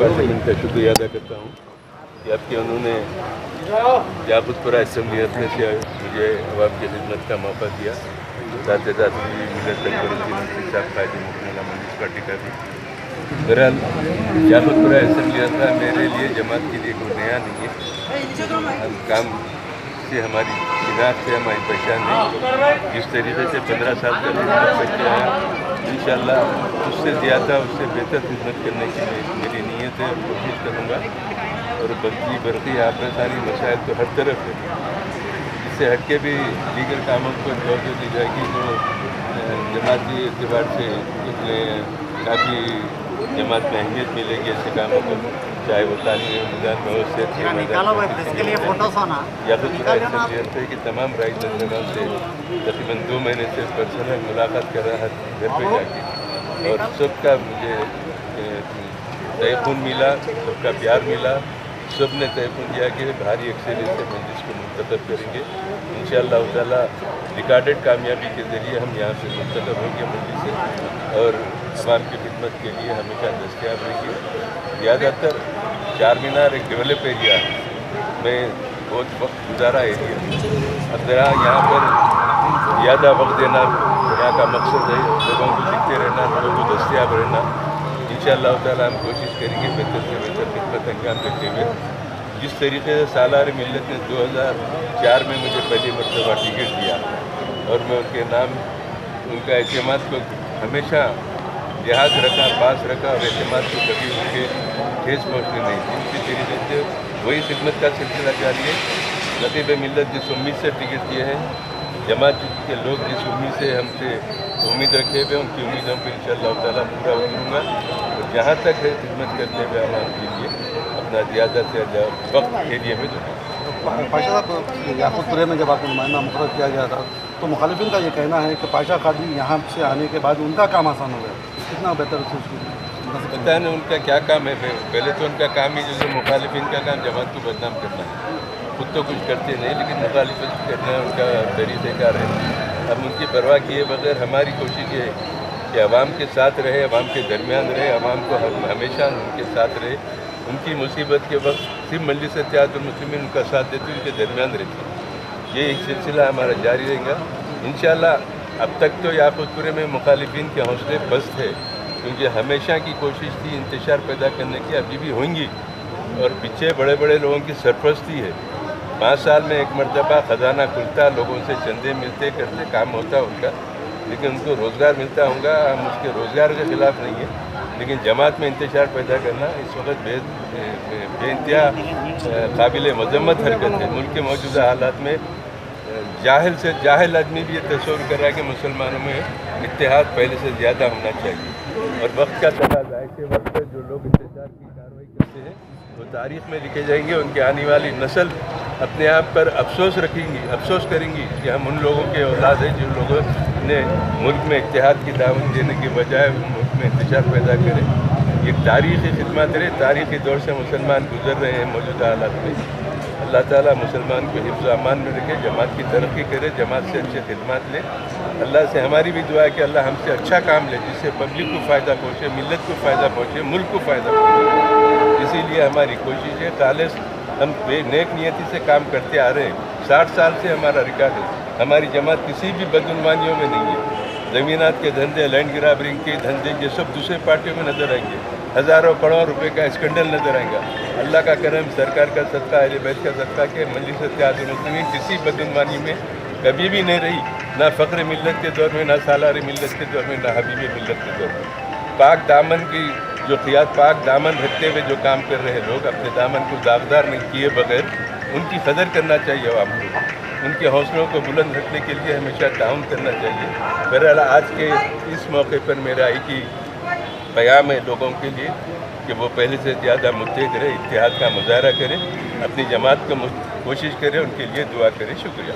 मुकाशिफिन का शुक्रिया अदा करता हूँ कि आपके उन्होंने याकुतपुरा असम्बली रखने से मुझे अवाम की खिदमत का मौका दिया। साथ मिलत तकबरुद्दीन साहब कायदे मुकम्मल मंदिर पार्टी का भी। बहरहाल याकुतपुरा असम्बली रखना मेरे लिए जमात के लिए कोई नया नहीं है। हम काम से हमारी शिनाख्त से हमारी पहचान नहीं। जिस तरीके से 15 साल का खिदमत करके आया, इंशाअल्लाह उससे ज़्यादा उससे बेहतर खिदमत करने की मेरी नीयत है, कोशिश करूँगा। और बल्कि बरक़ी आबरसानी मसाइल तो हर तरफ है, इससे हट के भी दीगर कामों को तवज्जो दी जाएगी तो जमाती एतबार से काफ़ी जमात में अहमियत मिलेगी ऐसे कामों को, चाहे वो तालीम मैदान में हो, सेहत के मैदान या कि तमाम राइज से तकरीबन 2 महीने से पर्सनल मुलाकात कर रहा घर पे जाके, और सबका मुझे तयक़ुन मिला, सबका प्यार मिला। सब ने तयक़ुन किया कि भारी अक्सरियत से मजलिस को मुंतखब करेंगे। इंशाअल्लाह ताला रिकॉर्डेड कामयाबी के ज़रिए हम यहाँ से मुंतखब होंगे मजलिस से, और अवाम की खिदमत के लिए हमेशा दस्तयाब रहेंगे। ज़्यादातर चार मीनार एक डेवलप एरिया में बहुत वक्त गुजारा एरिया, अब ज़रा यहाँ पर ज़्यादा वक्त देना यहाँ का मकसद है, लोगों को दिखते रहना, लोगों को दस्तयाब रहना। इंशाअल्लाह ताला हम कोशिश करेंगे बेहतर से बेहतर खिदमत अंजाम देते हुए। जिस तरीके से सालार मिल्लत ने 2004 में मुझे पहली मरतबा टिकट दिया और मैं उनके नाम उनका एतमाद को हमेशा लिहाज रखा, पास रखा, और एतमाद को कभी उनके ठेस पहुँचने नहीं दी। इसी तरीके से वही खिदमत का सिलसिला जारी है। नक़ीब मिल्लत जिस उम्मीद से टिकट दिए हैं, जमात के लोग जिस उम्मीद से हमसे उम्मीद रखे हुए, उनकी उम्मीदों पर इंशाअल्लाह ताला पूरा उतरूँगा। और जहाँ तक है खिदमत करते हुए आवाम के लिए अपना ज़्यादा से ज़्यादा वक्त एरिए में दूँगा। पाशा साहब, याकुतपुरे में जब आपको नुमाइंदा मुकर्रर किया गया था तो मुखालिफिन का ये कहना है कि पाशा कादी यहाँ से आने के बाद उनका काम आसान हो गया। कितना बेहतर पता है ना उनका क्या काम है। पहले तो उनका काम ही जैसे मुखालिफिन का काम जमात को बदनाम करना है, खुद तो कुछ करते नहीं लेकिन मुखालिफत करना उनका तरीक़ेकार है। अब उनकी परवाह किए बगैर हमारी कोशिश ये है कि अवाम के साथ रहे, अवाम के दरमियान रहे, अवाम को हमेशा उनके साथ रहे। उनकी मुसीबत के वक्त सिर्फ मजलिस इत्तेहादुल मुस्लिमीन उनका साथ देती, उनके दरमियान रहती। ये एक सिलसिला हमारा जारी रहेगा इंशाअल्लाह। अब तक तो याकुतपुरे में मुखालिफिन के हौसले बस्त है, क्योंकि हमेशा की कोशिश थी इंतशार पैदा करने की, अभी भी होंगी। और पीछे बड़े बड़े लोगों की सरपरस्ती है। 5 साल में एक मरतबा ख़जाना खुलता, लोगों से चंदे मिलते करते काम होता उनका, लेकिन उनको रोज़गार मिलता होगा। हम उसके रोज़गार के ख़िलाफ़ नहीं है, लेकिन जमात में इंतशार पैदा करना इस वक्त बेइंतहा काबिल मज़म्मत हरकत है। मुल्क के मौजूदा हालात में जाहिल से जाहिल आदमी भी ये तस्वर कर रहा है कि मुसलमानों में इत्तेहाद पहले से ज़्यादा होना चाहिए। और वक्त का तकाज़ा है, ऐसे वक्त जो लोग इंतजार की कार्रवाई करते हैं वो तारीख़ में लिखे जाएंगे। उनकी आने वाली नस्ल अपने आप पर अफसोस करेंगी कि हम उन लोगों के औलाद हैं जिन लोगों ने मुल्क में इत्तेहाद की दावत देने के बजाय मुल्क में इंतशार पैदा करें। ये तारीख़ी खिदमत रहे, तारीख़ी दौर से मुसलमान गुजर रहे हैं मौजूदा हालात में। अल्लाह ताला मुसलमान को हिफ्ज़ अमान में रखे, जमात की तरक्की करे, जमात से अच्छी खिदमत ले। अल्लाह से हमारी भी दुआ है कि अल्लाह हमसे अच्छा काम ले जिससे पब्लिक को फ़ायदा पहुँचे, मिल्लत को फ़ायदा पहुँचे, मुल्क को फ़ायदा पहुँचे। इसीलिए हमारी कोशिश है, खालिस हम नेक नियति से काम करते आ रहे हैं। 60 साल से हमारा रिकॉर्ड है। हमारी जमात किसी भी बदउनवानियों में नहीं है। ज़मीनात के धंधे, लैंड ग्राबरिंग के धंधे, ये सब दूसरे पार्टियों में नज़र आएंगे। हज़ारों करोड़ रुपए का स्कैंडल नज़र आएगा। अल्लाह का करम, सरकार का सदका, अहले बैत का सदका के मजलिस इत्तेहादुल मुस्लिमीन किसी बदउनवानी में कभी भी नहीं रही, ना फ़ख्र मिल्लत के दौर में, ना सालार मिल्लत के दौर में, ना हबीब मिल्लत के दौर में। पाक दामन की जो क़ियादत, पाक दामन रखते हुए जो काम कर रहे लोग, अपने दामन को दागदार नहीं किए बगैर उनकी कदर करना चाहिए। अवाम को उनके हौसलों को बुलंद रखने के लिए हमेशा ताउन करना चाहिए। बहरहाल आज के इस मौके पर मेरा एक ही पैगाम है लोगों के लिए कि वो पहले से ज़्यादा मुत्तहिद रहे, इत्तेहाद का मुजाहरा करें, अपनी जमात को कोशिश करें, उनके लिए दुआ करें। शुक्रिया।